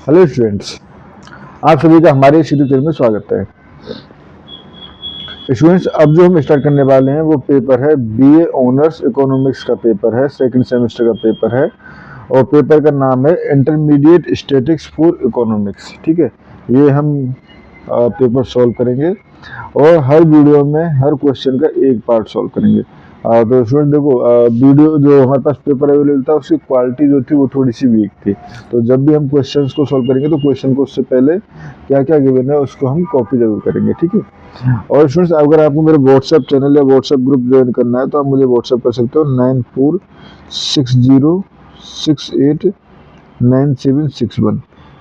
Hello students, आप सभी का हमारे इस यूट्यूब चैनल में स्वागत है। स्टूडेंट्स, अब जो हम स्टार्ट करने वाले हैं वो पेपर है बीए ऑनर्स इकोनॉमिक्स का पेपर है, सेकंड सेमेस्टर का पेपर है और पेपर का नाम है इंटरमीडिएट स्टैटिस्टिक्स फॉर इकोनॉमिक्स। ठीक है, ये हम पेपर सॉल्व करेंगे और हर वीडियो में हर क्वेश्चन का एक पार्ट सॉल्व करेंगे। तो स्टूडेंट देखो, वीडियो जो हमारे पास पेपर अवेलेबल था उसकी क्वालिटी जो थी वो थोड़ी सी वीक थी। तो जब भी हम क्वेश्चंस को सॉल्व करेंगे तो क्वेश्चन को उससे पहले क्या क्या गिवन है उसको हम कॉपी जरूर करेंगे। ठीक है, और स्टूडेंट्स अगर आपको मेरे व्हाट्सएप चैनल या व्हाट्सएप ग्रुप ज्वाइन करना है तो आप मुझे व्हाट्सएप कर सकते हो 9460689761।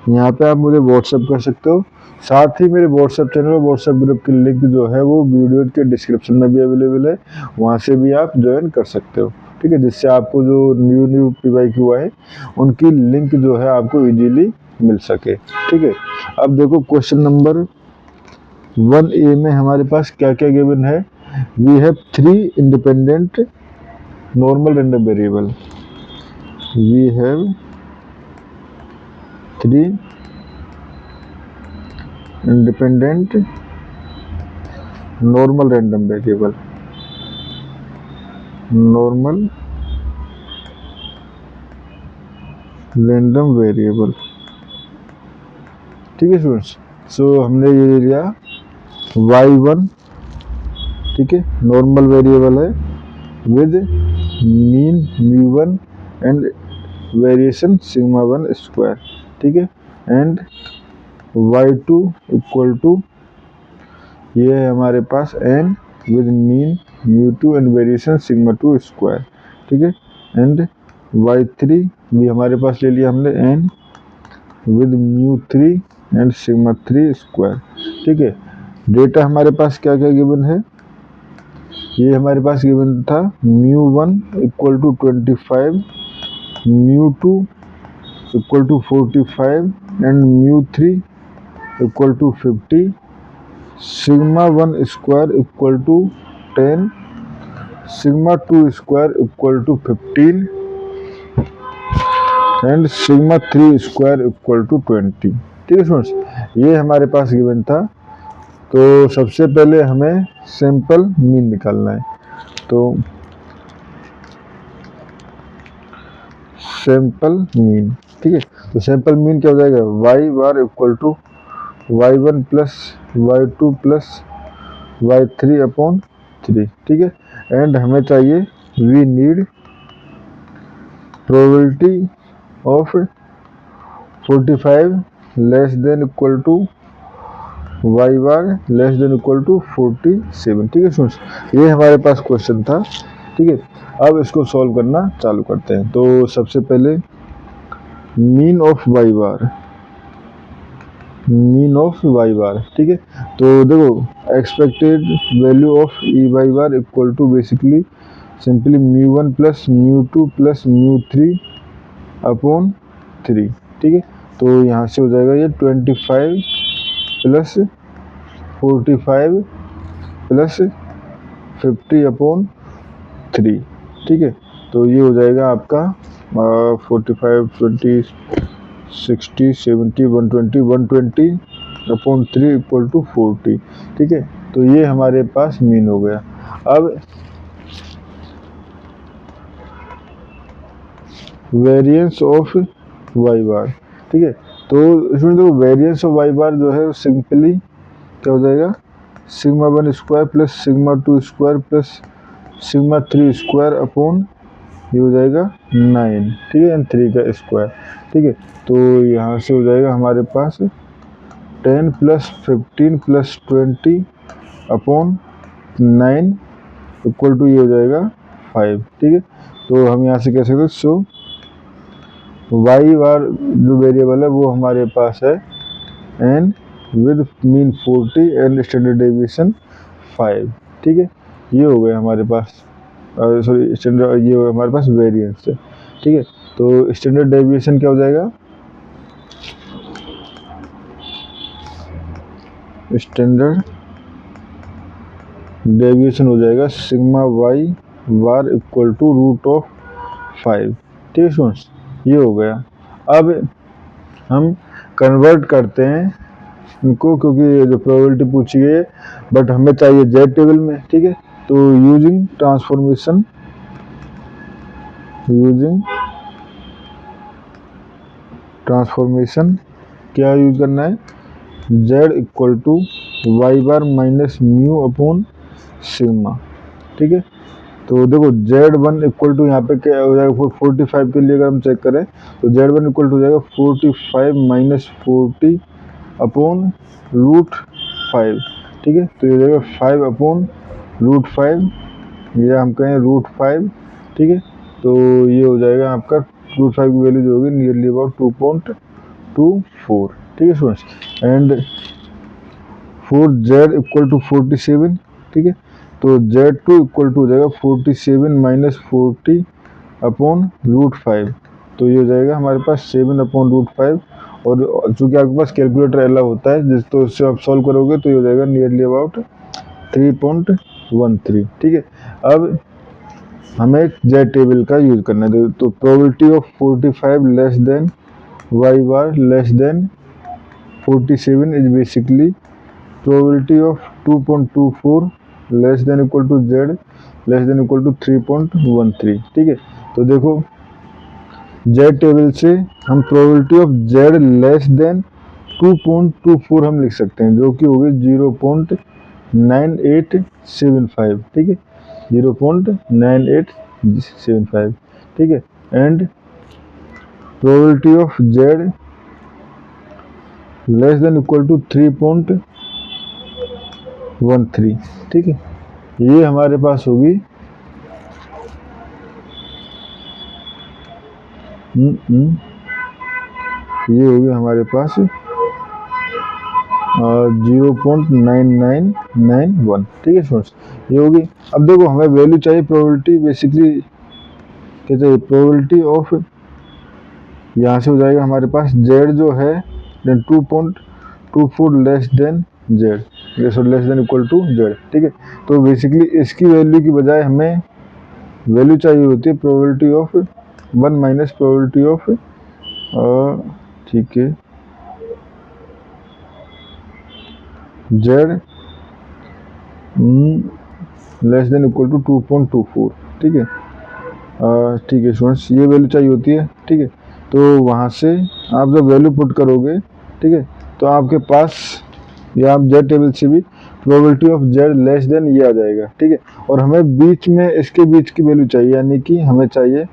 यहाँ पे आप मुझे व्हाट्सएप कर सकते हो। साथ ही मेरे व्हाट्सएप चैनल और व्हाट्सएप ग्रुप की लिंक जो है वो वीडियो के डिस्क्रिप्शन में भी अवेलेबल है, वहाँ से भी आप ज्वाइन कर सकते हो। ठीक है, जिससे आपको जो न्यू PYQ आए उनकी लिंक जो है आपको इजीली मिल सके। ठीक है, अब देखो क्वेश्चन नंबर 1A में हमारे पास क्या क्या गिवन है। We have 3 independent normal random variable. We have 3 independent normal random variable। Normal random variable. ठीक है स्टूडेंट्स, सो हमने ये ले लिया y1। ठीक है, नॉर्मल वेरिएबल है with mean μ1 and variation σ1 square. ठीक है, एंड y2 इक्वल टू ये है हमारे पास n with mean μ2 and variation σ2 square. ठीक है, एंड y3 भी हमारे पास ले लिया हमने n विद μ3 एंड σ3 स्क्वायर। ठीक है, डेटा हमारे पास क्या क्या गिवन है। ये हमारे पास गिवन था μ1 equal to 25, μ2 equal to 45 and μ3 equal to 50, σ1 square equal to 10, σ2 square equal to 15 and σ3 square equal to 20। ठीक है स्टूडेंट्स, ये हमारे पास गिवन था। तो सबसे पहले हमें सैंपल मीन निकालना है। तो सैंपल मीन, ठीक है, तो सैंपल मीन क्या हो जाएगा y bar equal to y1 plus y2 plus y3 upon 3। ठीक है, एंड हमें चाहिए we need probability of 45 less than equal to y bar less than equal to 47। ठीक है स्टूडेंट्स, ये हमारे पास क्वेश्चन था। ठीक है, अब इसको सॉल्व करना चालू करते हैं। तो सबसे पहले mean of y bar, mean of y bar. ठीक है, तो देखो expected value of y bar equal to basically simply μ1 plus μ2 plus μ3 upon 3। ठीक है, तो यहाँ से हो जाएगा ये 25 प्लस 45 प्लस 50 अपॉन 3। ठीक है, तो ये हो जाएगा आपका 45 20 60 70 120 120 अपॉन 3 इक्वल टू 40। ठीक है, तो ये हमारे पास मीन हो गया। अब वेरिएंस ऑफ y बार। ठीक है, तो इसमें देखो वेरिएंस ऑफ y बार जो है सिंपली क्या हो जाएगा σ1 square plus σ2 square plus σ3 square upon ये हो जाएगा 9। ठीक है, एंड 3 का स्क्वायर। ठीक है, तो यहाँ से हो जाएगा हमारे पास 10 plus 15 plus 20 upon 9 equal to ये हो जाएगा 5। ठीक है, तो हम यहाँ से कह सकते हैं सो y बार जो वेरिएबल है वो हमारे पास है and with mean 40 and standard deviation 5। ठीक है, ये हो गया हमारे पास सॉरी स्टैंडर्ड, ये हमारे पास वेरिएंस है। ठीक है, तो स्टैंडर्ड डेविएशन क्या हो जाएगा, स्टैंडर्ड डेविएशन हो जाएगा σy bar equal to root of 5। ठीक है स्टूडेंट्स, ये हो गया। अब हम कन्वर्ट करते हैं इनको, क्योंकि ये जो प्रोबेबिलिटी पूछी गई है बट हमें चाहिए जेड टेबल में, ठीक है। तो यूजिंग ट्रांसफॉर्मेशन क्या यूज करना है, z equal to Y bar minus mu upon sigma, ठीक है। तो देखो z1 इक्वल टू यहाँ पे क्या हो जाएगा, 45 के लिए अगर हम चेक करें तो z1 इक्वल टू हो जाएगा 45 माइनस 40 अपॉन रूट 5, ठीक है। तो ये हो जाएगा 5 अपॉन रूट 5, या हम कहें रूट 5, ठीक है। तो ये हो जाएगा आपका रूट 5 की वैल्यू जो होगी नियरली अबाउट 2.24, ठीक है students. And for z equal to 47, ठीक है। तो z2 इक्वल टू हो जाएगा 47 माइनस 40 अपॉन रूट 5, तो ये हो जाएगा हमारे पास 7 अपॉन रूट 5, और चूंकि आपके पास कैलकुलेटर अलाउ होता है जिस तो इससे आप सॉल्व करोगे तो ये हो जाएगा नियरली अबाउट 3.13, ठीक है। अब हमें जेड टेबल का यूज करना है, तो probability of 45 less than Y bar less than 47 is basically probability of 2.24 less than equal to Z less than equal to 3.13, ठीक है। तो देखो जेड टेबल से हम probability of Z less than 2.24 हम लिख सकते हैं, जो कि होगी 0.9875, ठीक है, 0.9875, ठीक है। And probability of Z less than equal to 3.13, ठीक है। ये हमारे पास होगी ये होगी हमारे पास 0.9991, ठीक है स्टूडेंट्स, ये होगी। अब देखो हमें वैल्यू चाहिए प्रोबेबिलिटी, बेसिकली क्या चाहिए, प्रोबेबिलिटी ऑफ, यहाँ से हो जाएगा हमारे पास z जो है 2.24 less than Z, less than equal to Z, ठीक है। तो बेसिकली इसकी वैल्यू की बजाय हमें वैल्यू चाहिए होती है probability of 1 minus probability of, ठीक है, Z less than equal to 2.24, ठीक है, ठीक है स्टूडेंट्स, ये वैल्यू चाहिए होती है, ठीक है। तो वहाँ से आप जब वैल्यू पुट करोगे, ठीक है, तो आपके पास या आप जेड टेबल से भी probability of Z less then ये आ जाएगा, ठीक है। और हमें बीच में इसके बीच की वैल्यू चाहिए, यानी कि हमें चाहिए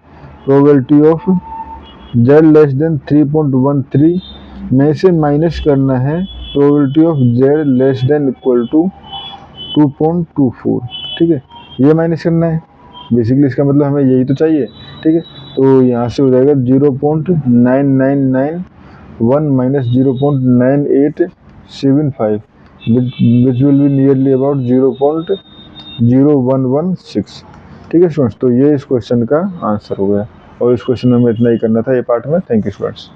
probability of Z less than 3.13 में से माइनस करना है probability of Z less than equal to 2.24, ठीक है, ये माइनस करना है बेसिकली, इसका मतलब हमें यही तो चाहिए, ठीक है। तो यहाँ से हो जाएगा 0.9991 minus 0.9875 which will be nearly about 0.0116, ठीक है स्टूडेंट्स। तो ये इस क्वेश्चन का आंसर हो गया, और इस क्वेश्चन में हमें इतना ही करना था ये पार्ट में। Thank you students.